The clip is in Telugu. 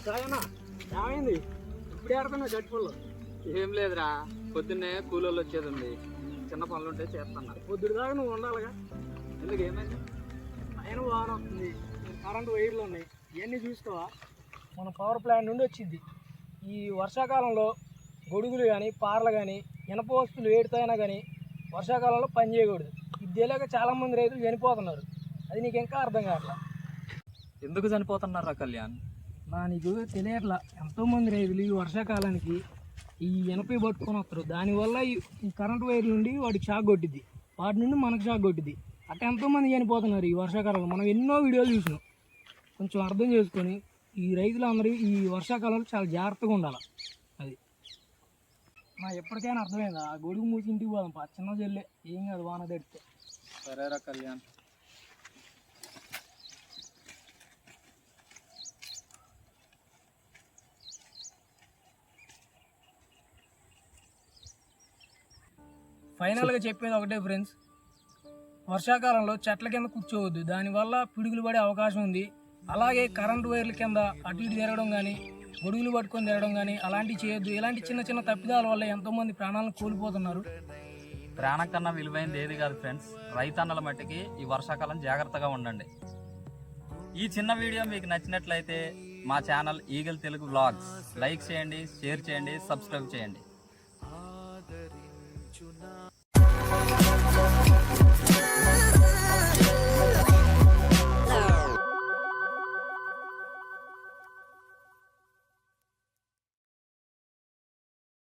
ఏమైంది ఇప్పుడే ఆడుతున్నా గట్టిపళ్ళు? ఏం లేదురా, పొద్దున్నే కూలోళ్ళు వచ్చేది ఉంది, చిన్న పనులు ఉంటే చేస్తున్నా. పొద్దుడు దాకా నువ్వు ఉండాలిగా. ఎందుకు ఏమైంది? పైన వాహనం వస్తుంది, కరెంటు వైర్లు ఉన్నాయి, ఇవన్నీ చూసుకోవా? మన పవర్ ప్లాంట్ నుండి వచ్చింది. ఈ వర్షాకాలంలో గొడుగులు కానీ పార్లు కానీ ఇనప వస్తువులు వేడితైనా కానీ వర్షాకాలంలో పని చేయకూడదు. ఇది తెలియక చాలామంది రైతులు చనిపోతున్నారు. అది నీకు ఇంకా అర్థం కావట్లా. ఎందుకు చనిపోతున్నారా కళ్యాణ్? నీకు తెలియట్లా. ఎంతోమంది రైతులు ఈ వర్షాకాలానికి ఈ ఇనపై పట్టుకొని వస్తారు. దానివల్ల ఈ కరెంటు వైర్ల నుండి వాడికి షాక్ కొట్టిద్ది, వాటి నుండి మనకు షాక్ కొట్టిద్ది. అట్లా ఎంతోమంది చనిపోతున్నారు ఈ వర్షాకాలంలో. మనం ఎన్నో వీడియోలు చూసినాం. కొంచెం అర్థం చేసుకొని ఈ రైతులందరూ ఈ వర్షాకాలంలో చాలా జాగ్రత్తగా ఉండాలి. అది ఎప్పటికైనా అర్థమైందా? ఆ గొడుగు మూసి ఇంటికి పోదాం చిన్న చెల్లె, ఏం కాదు వాన తడితే. సరేరా కళ్యాణ్. ఫైనల్గా చెప్పేది ఒకటే ఫ్రెండ్స్, వర్షాకాలంలో చెట్ల కింద కూర్చోవద్దు, దానివల్ల పిడుగులు పడే అవకాశం ఉంది. అలాగే కరెంటు వైర్ల కింద అటు ఇటు తిరగడం కానీ గొడుగులు పట్టుకొని తిరగడం కానీ అలాంటివి చేయొద్దు. ఇలాంటి చిన్న చిన్న తప్పిదాల వల్ల ఎంతోమంది ప్రాణాలను కోల్పోతున్నారు. ప్రాణం కన్నా విలువైనది ఏది కాదు ఫ్రెండ్స్, రైతన్నల మట్టికి ఈ వర్షాకాలం జాగ్రత్తగా ఉండండి. ఈ చిన్న వీడియో మీకు నచ్చినట్లయితే మా channel eagle Telugu vlogs like చేయండి, షేర్ చేయండి, సబ్స్క్రైబ్ చేయండి.